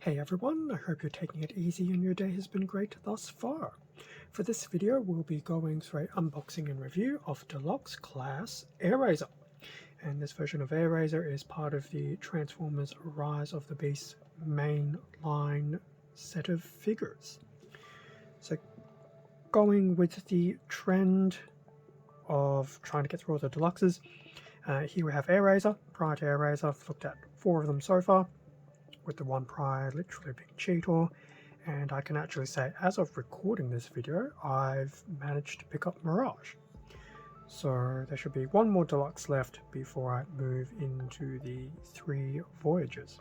Hey everyone, I hope you're taking it easy and your day has been great thus far. For this video, we'll be going through an unboxing and review of Deluxe class Airazor. And this version of Airazor is part of the Transformers Rise of the Beast main line set of figures. So going with the trend of trying to get through all the Deluxes, here we have Airazor. Prior to Airazor, I've looked at 4 of them so far, with the one prior literally being Cheetor, and I can actually say as of recording this video I've managed to pick up Mirage. So there should be one more Deluxe left before I move into the 3 Voyagers,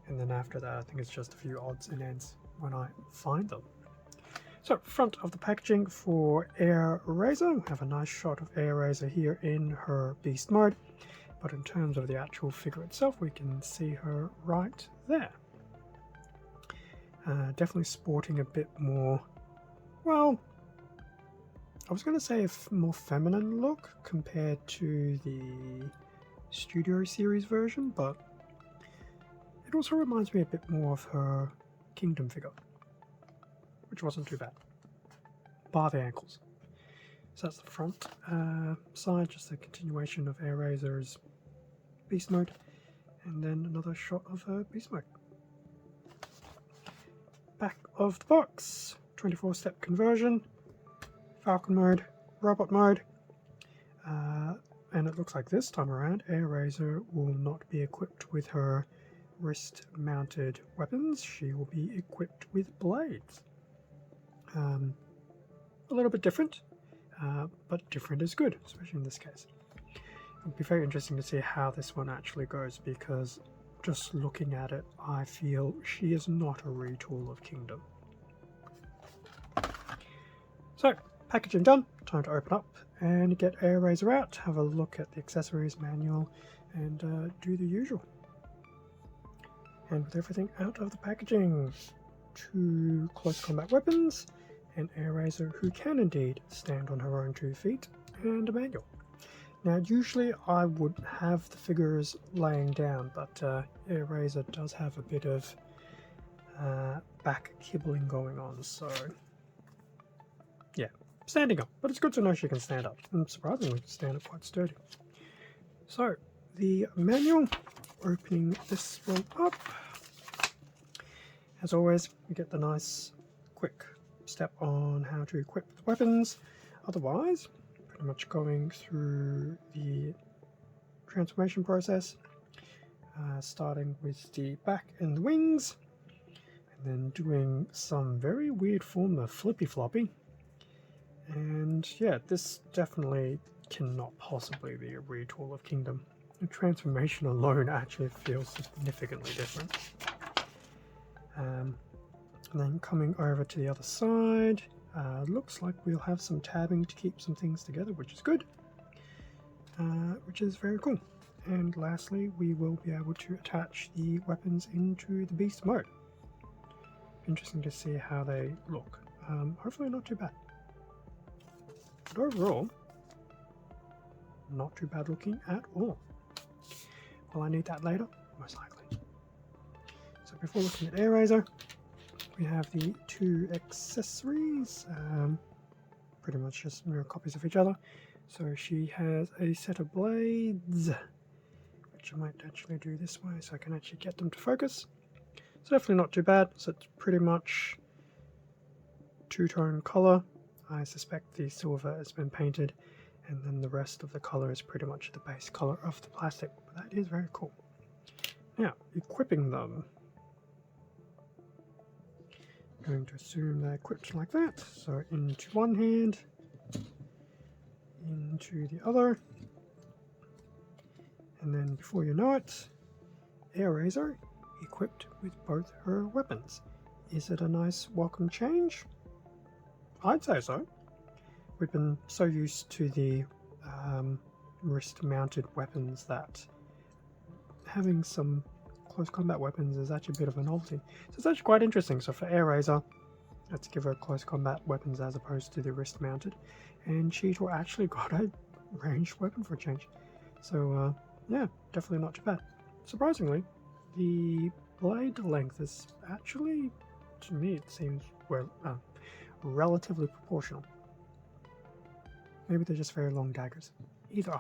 and then after that I think it's just a few odds and ends when I find them. So front of the packaging for Airazor, we have a nice shot of Airazor here in her beast mode. But in terms of the actual figure itself, we can see her right there. Definitely sporting a bit more, well, I was going to say a more feminine look compared to the Studio Series version, but it also reminds me a bit more of her Kingdom figure, which wasn't too bad, bar the ankles. So that's the front side, just a continuation of Airazor's beast mode, and then another shot of her beast mode. Back of the box, 24-step conversion, Falcon mode, robot mode, and it looks like this time around Airazor will not be equipped with her wrist-mounted weapons. She will be equipped with blades. A little bit different. But different is good, especially in this case. It'll be very interesting to see how this one actually goes, because just looking at it, I feel she is not a retool of Kingdom. So, packaging done, time to open up and get Airazor out, have a look at the accessories manual, and do the usual. And with everything out of the packaging, 2 close combat weapons, an Airazor who can indeed stand on her own 2 feet, and a manual. Now usually I would have the figures laying down, but Airazor does have a bit of back kibbling going on, so yeah, standing up. But it's good to know she can stand up, and surprisingly stand up quite sturdy. So the manual, opening this one up, as always we get the nice quick step on how to equip the weapons. Otherwise, pretty much going through the transformation process, starting with the back and the wings, and then doing some very weird form of flippy floppy. And yeah, this definitely cannot possibly be a retool of Kingdom. The transformation alone actually feels significantly different. And then coming over to the other side, looks like we'll have some tabbing to keep some things together, which is good, which is very cool. And lastly, we will be able to attach the weapons into the beast mode. Interesting to see how they look. Hopefully not too bad. But overall, not too bad looking at all. Will I need that later? Most likely. So before looking at Airazor, we have the 2 accessories, pretty much just mirror copies of each other. So she has a set of blades, which I might actually do this way so I can actually get them to focus. So definitely not too bad. So it's pretty much 2-tone color. I suspect the silver has been painted, and then the rest of the color is pretty much the base color of the plastic. But that is very cool. Now, equipping them. Going to assume they're equipped like that, so into one hand, into the other, and then before you know it, Airazor equipped with both her weapons. Is it a nice welcome change? I'd say so. We've been so used to the wrist-mounted weapons that having some close combat weapons is actually a bit of a novelty. So it's actually quite interesting. So for Airazor, let's give her close combat weapons as opposed to the wrist mounted. And Cheetor actually got a ranged weapon for a change. So yeah, definitely not too bad. Surprisingly, the blade length is actually, to me, it seems well, relatively proportional. Maybe they're just very long daggers. Either.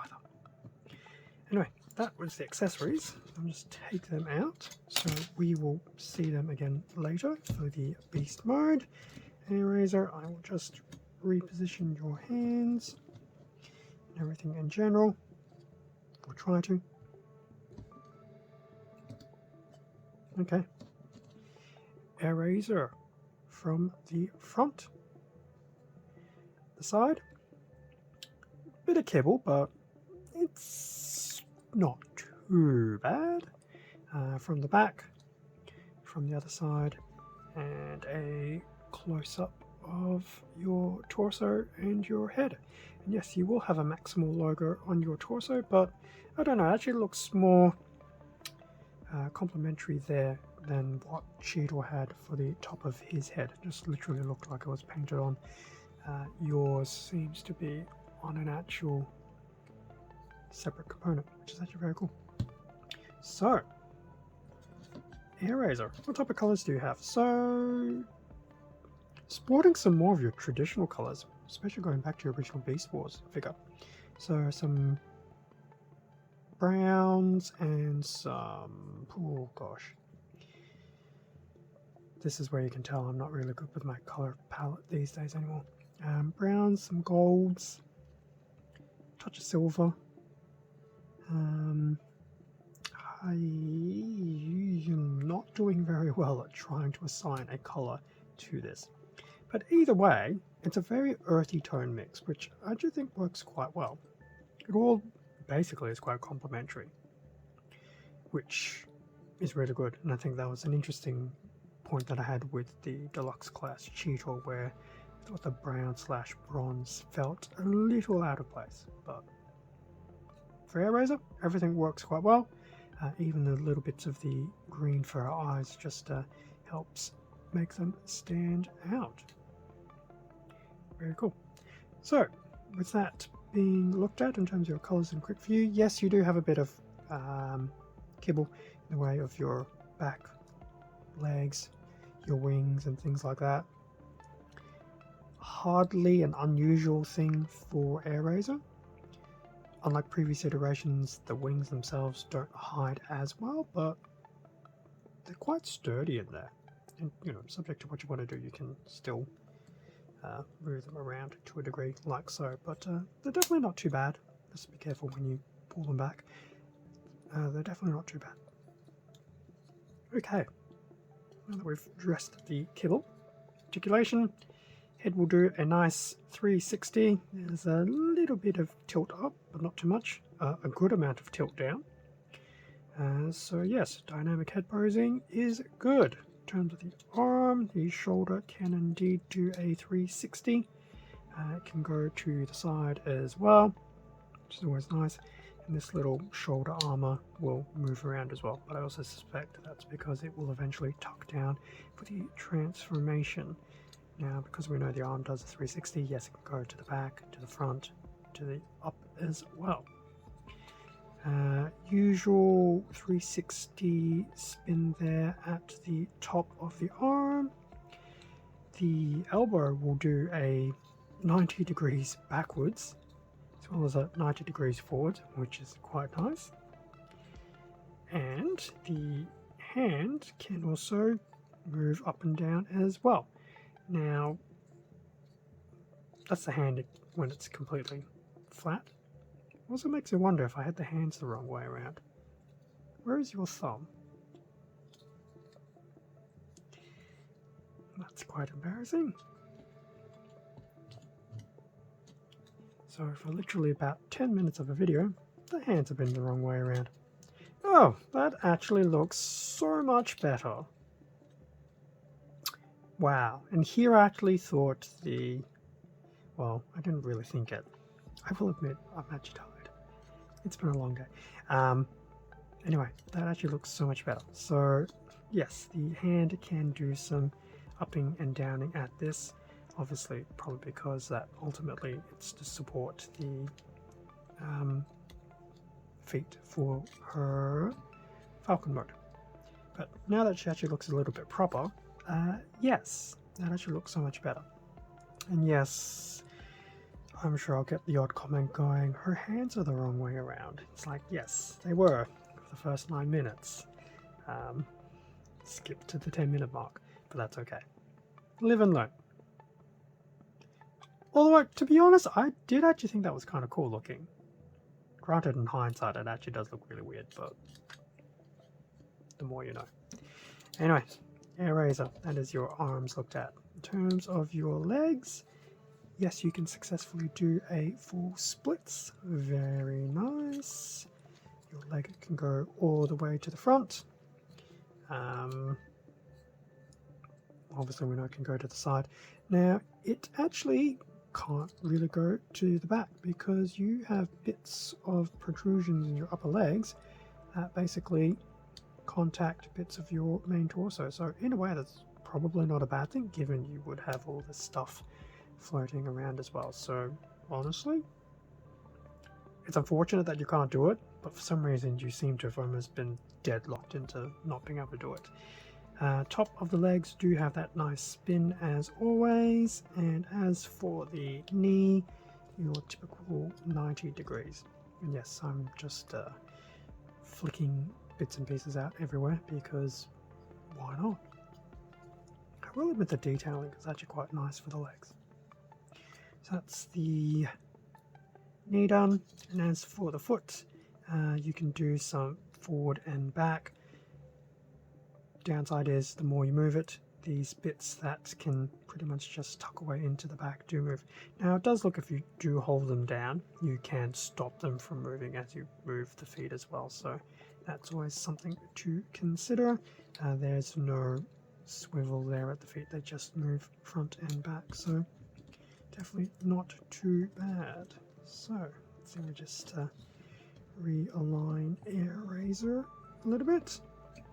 Anyway, that was the accessories. I'll just take them out, so we will see them again later for the beast mode. Airazor, I will just reposition your hands and everything in general. We'll try to. Okay. Airazor from the front. The side. Bit of kibble, but it's not too bad. From the back, from the other side, and a close-up of your torso and your head. And yes, you will have a Maximal logo on your torso, but I don't know, it actually looks more complementary there than what Cheetor had for the top of his head. It just literally looked like it was painted on. Yours seems to be on an actual separate component, which is actually very cool. So, Airazor, what type of colors do you have? So, sporting some more of your traditional colors, especially going back to your original Beast Wars figure. So, some browns and some, oh gosh, this is where you can tell I'm not really good with my color palette these days anymore. Browns, some golds, touch of silver. I am not doing very well at trying to assign a color to this, but either way, it's a very earthy tone mix, which I do think works quite well. It all basically is quite complementary, which is really good, and I think that was an interesting point that I had with the Deluxe class Cheetor, where I thought the brown/bronze felt a little out of place, but for Airazor, everything works quite well. Even the little bits of the green for our eyes just helps make them stand out. Very cool. So, with that being looked at in terms of your colours and quick view, yes, you do have a bit of kibble in the way of your back, legs, your wings and things like that. Hardly an unusual thing for Airazor. Unlike previous iterations, the wings themselves don't hide as well, but they're quite sturdy in there. And, you know, subject to what you want to do, you can still move them around to a degree like so. But they're definitely not too bad. Just be careful when you pull them back. They're definitely not too bad. Okay, now that we've dressed the kibble, articulation, head will do a nice 360. There's a little bit of tilt up, but not too much. A good amount of tilt down. So yes, dynamic head posing is good. In terms of the arm, the shoulder can indeed do a 360. It can go to the side as well, which is always nice. And this little shoulder armor will move around as well, but I also suspect that's because it will eventually tuck down for the transformation. Now, because we know the arm does a 360, yes, it can go to the back, to the front, to the up as well. Usual 360 spin there at the top of the arm. The elbow will do a 90 degrees backwards, as well as a 90 degrees forward, which is quite nice. And the hand can also move up and down as well. Now, that's the hand when it's completely flat. Also makes me wonder if I had the hands the wrong way around. Where is your thumb? That's quite embarrassing. So for literally about 10 minutes of a video, the hands have been the wrong way around. Oh, that actually looks so much better. Wow, and here I actually thought well, I didn't really think it. I will admit, I'm actually tired. It's been a long day. Anyway, that actually looks so much better. So, yes, the hand can do some upping and downing at this. Obviously, probably because that ultimately it's to support the feet for her Falcon mode. But now that she actually looks a little bit proper, yes, that actually looks so much better. And yes, I'm sure I'll get the odd comment going, her hands are the wrong way around. It's like, yes, they were for the first 9 minutes. Skip to the 10-minute mark, but that's okay. Live and learn. Although, to be honest, I did actually think that was kind of cool looking. Granted, in hindsight, it actually does look really weird, but the more you know. Anyway, Airazor, that is your arms looked at. In terms of your legs, yes, you can successfully do a full splits. Very nice. Your leg can go all the way to the front. Obviously we know it can go to the side. Now, it actually can't really go to the back because you have bits of protrusions in your upper legs that basically contact bits of your main torso. So in a way, that's probably not a bad thing, given you would have all this stuff floating around as well. So honestly, it's unfortunate that you can't do it, but for some reason you seem to have almost been deadlocked into not being able to do it. Top of the legs do have that nice spin as always, and as for the knee, your typical 90 degrees. And yes, I'm just flicking bits and pieces out everywhere because why not? I will admit the detailing is actually quite nice for the legs. So that's the knee done, and as for the foot, you can do some forward and back. Downside is the more you move it, these bits that can pretty much just tuck away into the back do move. Now it does look, if you do hold them down, you can stop them from moving as you move the feet as well, so that's always something to consider. There's no swivel there at the feet, they just move front and back, so definitely not too bad. So let's see, we just realign Airazor a little bit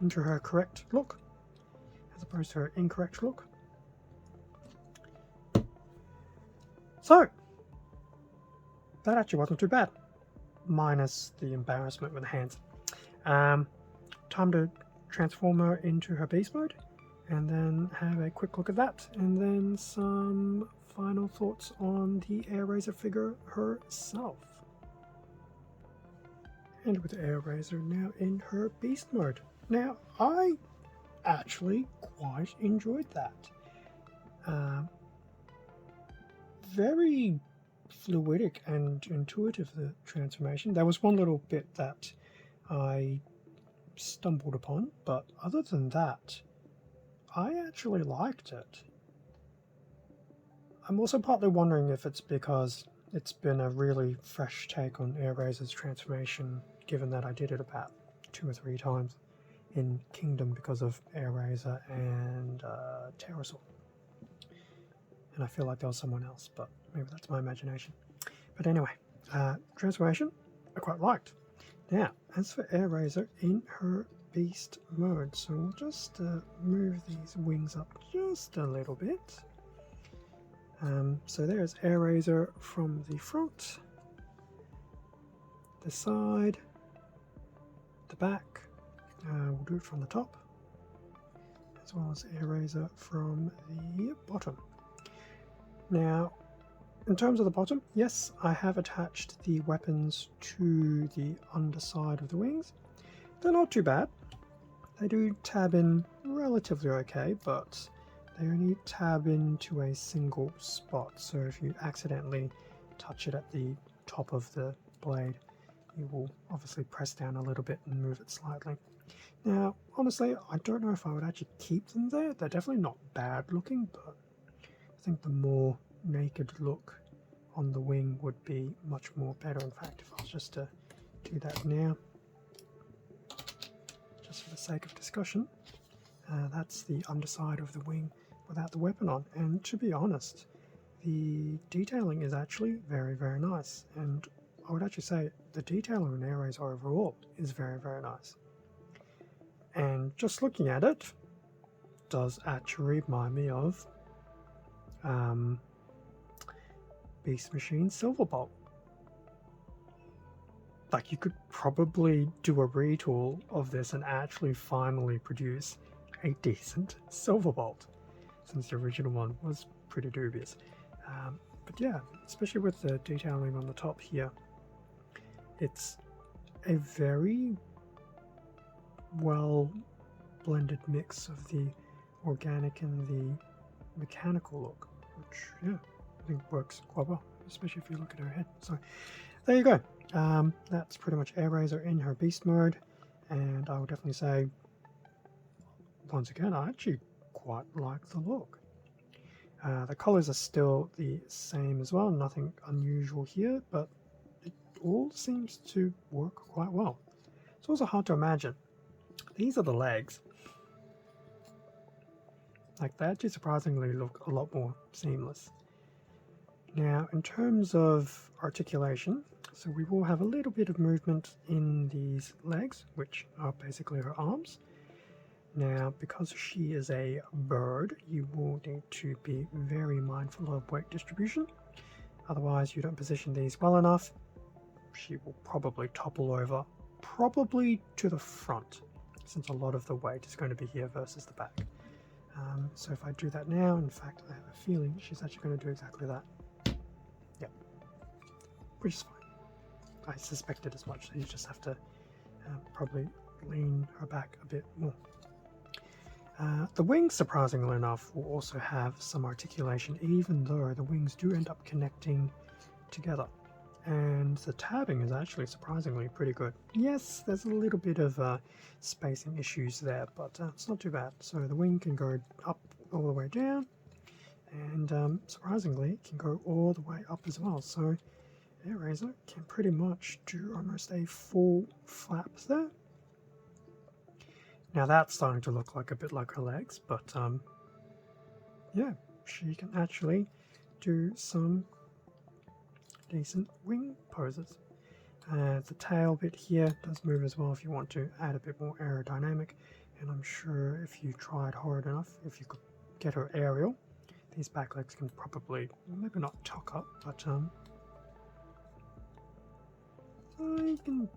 into her correct look as opposed to her incorrect look. So that actually wasn't too bad, minus the embarrassment with the hands. Time to transform her into her beast mode and then have a quick look at that, and then some final thoughts on the Airazor figure herself. And with Airazor now in her beast mode. Now, I actually quite enjoyed that. Very fluidic and intuitive, the transformation. There was one little bit that I stumbled upon, but other than that, I actually liked it. I'm also partly wondering if it's because it's been a really fresh take on Airazor's transformation, given that I did it about 2 or 3 times in Kingdom because of Airazor and Terrorcons. And I feel like there was someone else, but maybe that's my imagination. But anyway, transformation I quite liked. Now, as for Airazor in her beast mode, so we'll just move these wings up just a little bit. So there's Airazor from the front, the side, the back. We'll do it from the top, as well as Airazor from the bottom. Now, in terms of the bottom, yes, I have attached the weapons to the underside of the wings. They're not too bad. They do tab in relatively okay, but they only tab into a single spot. So if you accidentally touch it at the top of the blade, you will obviously press down a little bit and move it slightly. Now, honestly, I don't know if I would actually keep them there. They're definitely not bad looking, but I think the more naked look on the wing would be much more better. In fact, if I was just to do that now, just for the sake of discussion, that's the underside of the wing without the weapon on. And to be honest, the detailing is actually very, very nice. And I would actually say the detailing on Airazor overall is very, very nice. And just looking at it, does actually remind me of Beast Machine Silverbolt. like, you could probably do a retool of this and actually finally produce a decent Silverbolt, since the original one was pretty dubious. But yeah, especially with the detailing on the top here, it's a very well blended mix of the organic and the mechanical look, which, yeah, I think works quite well, especially if you look at her head. So there you go. That's pretty much Airazor in her beast mode, and I would definitely say, once again, I actually quite like the look. The colors are still the same as well, nothing unusual here, but it all seems to work quite well. It's also hard to imagine. These are the legs. Like, they actually surprisingly look a lot more seamless. Now, in terms of articulation, so we will have a little bit of movement in these legs, which are basically her arms. Now, because she is a bird, you will need to be very mindful of weight distribution. Otherwise, you don't position these well enough, she will probably topple over, probably to the front, since a lot of the weight is going to be here versus the back. So if I do that now, in fact, I have a feeling she's actually going to do exactly that. Yeah, which is fine. I suspected as much, so you just have to probably lean her back a bit more. The wings, surprisingly enough, will also have some articulation, even though the wings do end up connecting together. And the tabbing is actually surprisingly pretty good. Yes, there's a little bit of spacing issues there, but it's not too bad. So the wing can go up all the way down, and surprisingly, it can go all the way up as well. So Airazor can pretty much do almost a full flap there. Now that's starting to look like a bit like her legs, but yeah, she can actually do some decent wing poses. The tail bit here does move as well if you want to add a bit more aerodynamic, and I'm sure if you tried hard enough, if you could get her aerial, these back legs can probably, maybe not tuck up, but you can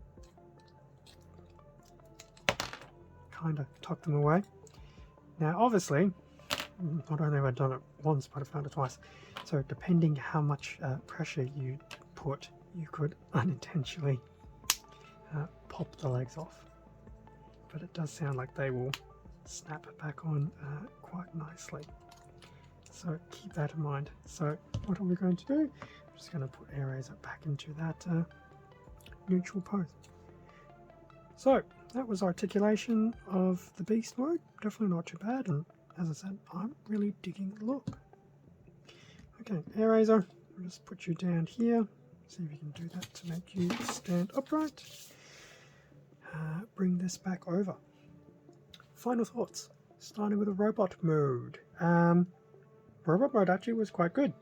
kind of tuck them away. Now obviously, not only have I done it once, but I've done it twice, so depending how much pressure you put, you could unintentionally pop the legs off. But it does sound like they will snap back on quite nicely. So keep that in mind. So what are we going to do? I'm just going to put Airazor back into that neutral pose. So that was articulation of the beast mode. Definitely not too bad, and as I said, I'm really digging the look. Okay, Airazor, I'll just put you down here. See if you can do that to make you stand upright. Bring this back over. Final thoughts, starting with the robot mode. Robot mode actually was quite good.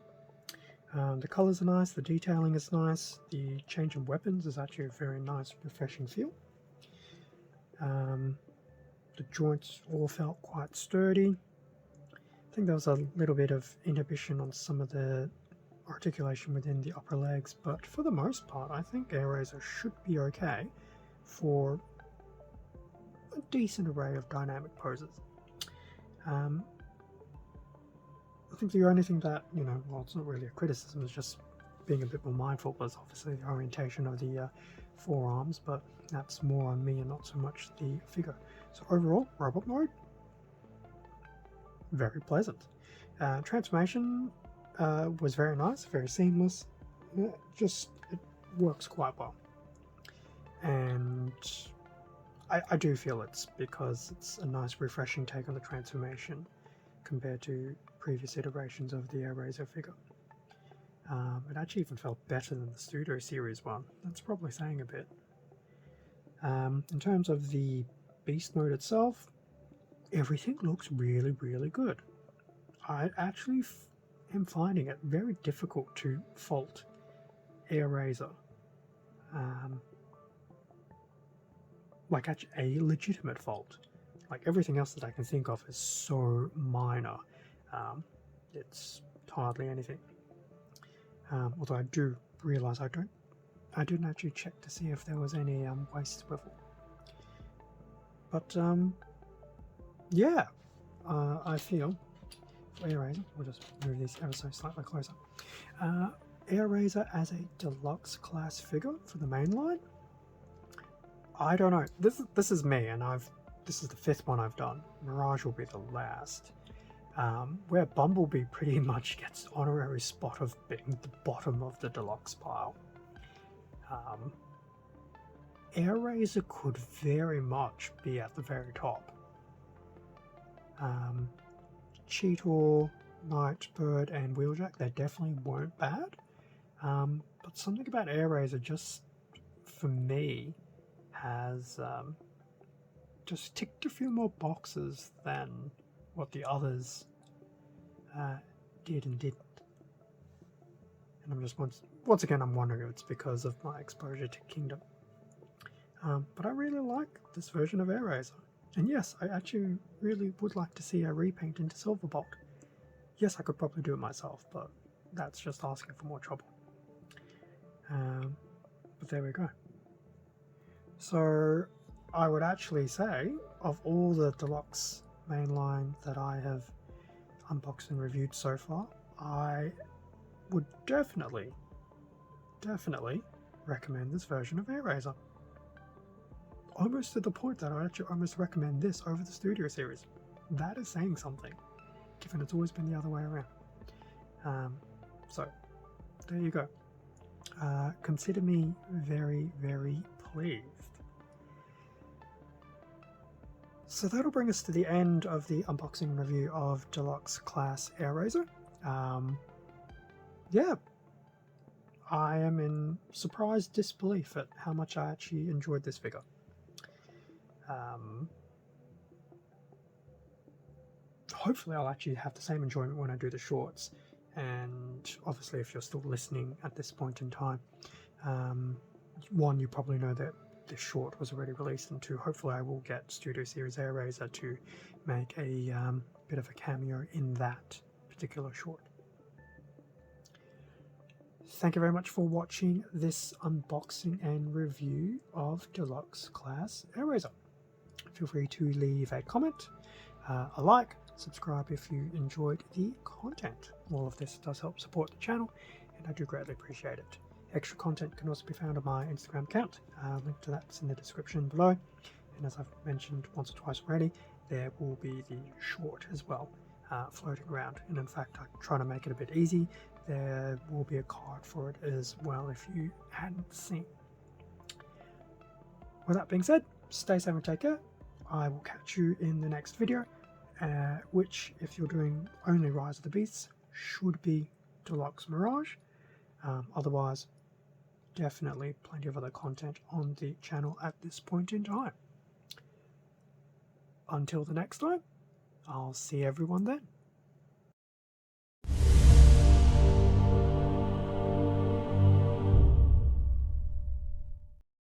The colors are nice, the detailing is nice, the change in weapons is actually a very nice, refreshing feel. The joints all felt quite sturdy. I think there was a little bit of inhibition on some of the articulation within the upper legs, but for the most part, I think Airazor should be okay for a decent array of dynamic poses. I think the only thing that, well, it's not really a criticism, it's just being a bit more mindful, was obviously the orientation of the forearms, but that's more on me and not so much the figure. So overall, robot mode, very pleasant. Transformation was very nice, very seamless. It works quite well. And I do feel it's because it's a nice refreshing take on the transformation compared to previous iterations of the Airazor figure. It actually even felt better than the Studio Series one. That's probably saying a bit. In terms of the beast mode itself, everything looks really, really good. I actually am finding it very difficult to fault Airazor. Like, actually a legitimate fault. Like, everything else that I can think of is so minor. It's hardly anything. Although I do realise I don't I didn't actually check to see if there was any waste swivel. But yeah, I feel for Airazor, we'll just move these ever so slightly closer. Airazor as a deluxe class figure for the main line. I don't know. This is me, and this is the 5th one I've done. Mirage will be the last. Where Bumblebee pretty much gets honorary spot of being the bottom of the deluxe pile. Airazor could very much be at the very top. Cheetor, Nightbird, and Wheeljack, they definitely weren't bad. But something about Airazor just, for me, has just ticked a few more boxes than what the others did and didn't. And I'm just once again, I'm wondering if it's because of my exposure to Kingdom. But I really like this version of Airazor. And yes, I actually really would like to see a repaint into Silverbolt. Yes, I could probably do it myself, but that's just asking for more trouble. But there we go. So I would actually say, of all the deluxe mainline that I have unboxed and reviewed so far, I would definitely recommend this version of Airazor. Almost to the point that I would actually almost recommend this over the Studio Series. That is saying something, given it's always been the other way around. So there you go. Consider me very, very pleased. So that'll bring us to the end of the unboxing review of Deluxe Class Airazor. Yeah, I am in surprised disbelief at how much I actually enjoyed this figure. Hopefully I'll actually have the same enjoyment when I do the shorts, and obviously if you're still listening at this point in time, one, you probably know that this short was already released, and two, hopefully I will get Studio Series Airazor to make a bit of a cameo in that particular short. Thank you very much for watching this unboxing and review of Deluxe Class Airazor. Feel free to leave a comment, a like, subscribe if you enjoyed the content. All of this does help support the channel, and I do greatly appreciate it. Extra content can also be found on my Instagram account. Link to that's in the description below. And as I've mentioned once or twice already, there will be the short as well floating around. And in fact, I try to make it a bit easy. There will be a card for it as well if you hadn't seen. With that being said, stay safe and take care. I will catch you in the next video, which, if you're doing only Rise of the Beasts, should be Deluxe Mirage. Otherwise, definitely plenty of other content on the channel at this point in time. Until the next time, I'll see everyone then.